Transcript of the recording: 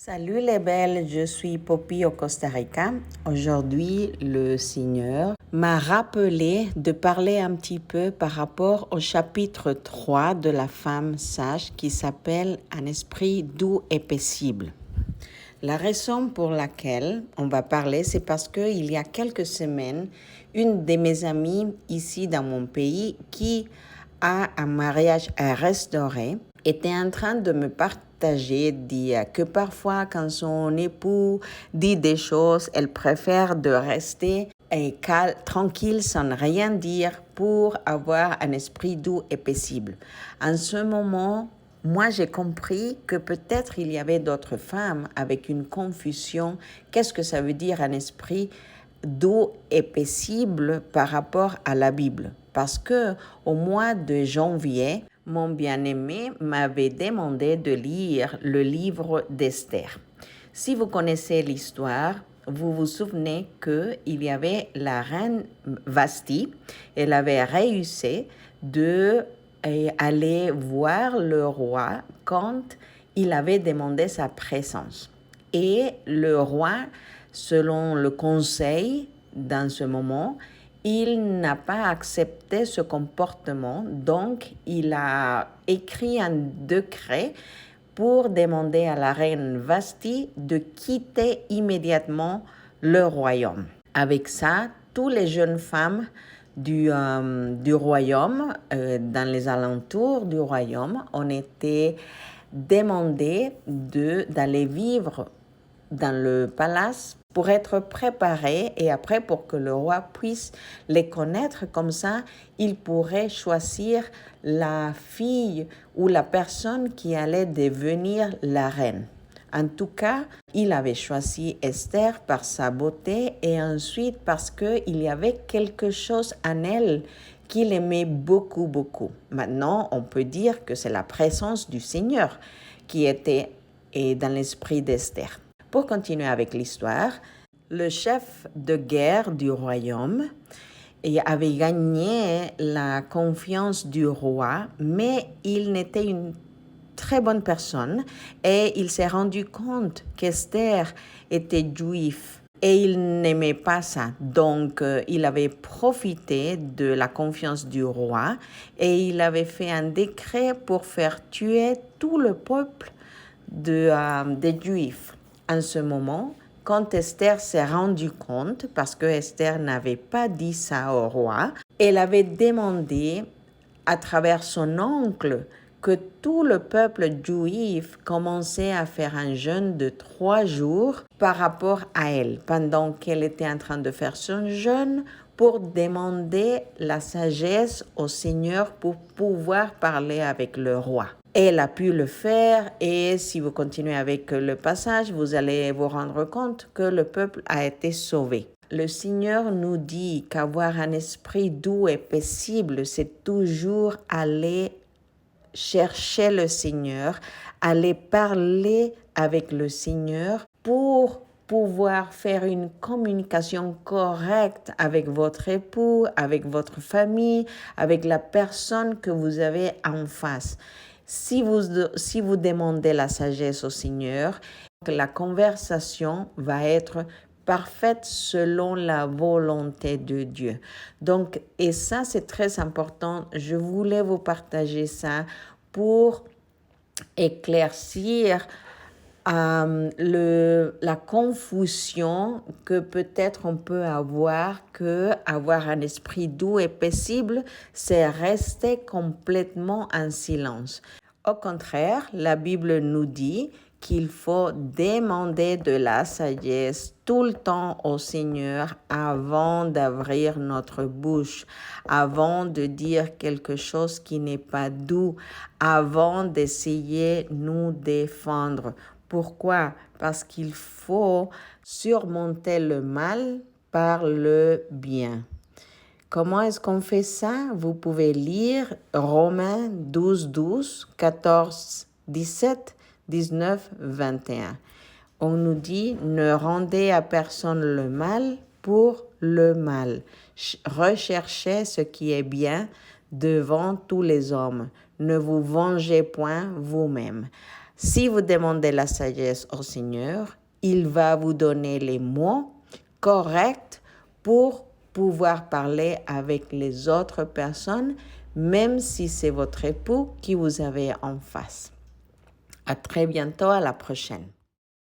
Salut les belles, je suis Poppy au Costa Rica. Aujourd'hui, le Seigneur m'a rappelé de parler un petit peu par rapport au chapitre 3 de la femme sage qui s'appelle Un esprit doux et paisible. La raison pour laquelle on va parler, c'est parce qu'il y a quelques semaines, une de mes amies ici dans mon pays qui a un mariage à restaurer était en train de me partager, dire que parfois quand son époux dit des choses, elle préfère de rester tranquille sans rien dire pour avoir un esprit doux et paisible. En ce moment, moi, j'ai compris que peut-être il y avait d'autres femmes avec une confusion. Qu'est-ce que ça veut dire un esprit doux et paisible par rapport à la Bible? Parce que au mois de janvier, mon bien-aimé m'avait demandé de lire le livre d'Esther. Si vous connaissez l'histoire, vous vous souvenez qu'il y avait la reine Vasti. Elle avait réussi de aller voir le roi quand il avait demandé sa présence. Et le roi, selon le conseil dans ce moment, il n'a pas accepté ce comportement, donc il a écrit un décret pour demander à la reine Vasti de quitter immédiatement le royaume. Avec ça, toutes les jeunes femmes du royaume, dans les alentours du royaume, ont été demandées d'aller vivre dans le palace pour être préparés et après pour que le roi puisse les connaître. Comme ça, il pourrait choisir la fille ou la personne qui allait devenir la reine. En tout cas, il avait choisi Esther par sa beauté et ensuite parce qu'il y avait quelque chose en elle qu'il aimait beaucoup, beaucoup. Maintenant, on peut dire que c'est la présence du Seigneur qui était dans l'esprit d'Esther. Pour continuer avec l'histoire, le chef de guerre du royaume avait gagné la confiance du roi, mais il n'était une très bonne personne et il s'est rendu compte qu'Esther était juive et il n'aimait pas ça. Donc, il avait profité de la confiance du roi et il avait fait un décret pour faire tuer tout le peuple des juifs. En ce moment, quand Esther s'est rendue compte, parce que Esther n'avait pas dit ça au roi, elle avait demandé à travers son oncle que tout le peuple juif commençait à faire un jeûne de 3 jours par rapport à elle, pendant qu'elle était en train de faire son jeûne pour demander la sagesse au Seigneur pour pouvoir parler avec le roi. Elle a pu le faire et si vous continuez avec le passage, vous allez vous rendre compte que le peuple a été sauvé. Le Seigneur nous dit qu'avoir un esprit doux et paisible, c'est toujours aller chercher le Seigneur, aller parler avec le Seigneur pour pouvoir faire une communication correcte avec votre époux, avec votre famille, avec la personne que vous avez en face. Si vous demandez la sagesse au Seigneur, la conversation va être parfaite selon la volonté de Dieu. Donc, et ça, c'est très important. Je voulais vous partager ça pour éclaircir la confusion que peut-être on peut avoir que avoir un esprit doux et paisible, c'est rester complètement en silence. Au contraire, la Bible nous dit qu'il faut demander de la sagesse tout le temps au Seigneur avant d'ouvrir notre bouche, avant de dire quelque chose qui n'est pas doux, avant d'essayer de nous défendre. Pourquoi? Parce qu'il faut surmonter le mal par le bien. Comment est-ce qu'on fait ça? Vous pouvez lire Romains 12, 14, 17, 19, 21. On nous dit, ne rendez à personne le mal pour le mal. Recherchez ce qui est bien devant tous les hommes. Ne vous vengez point vous-même. Si vous demandez la sagesse au Seigneur, il va vous donner les mots corrects pour pouvoir parler avec les autres personnes, même si c'est votre époux qui vous avez en face. À très bientôt, à la prochaine.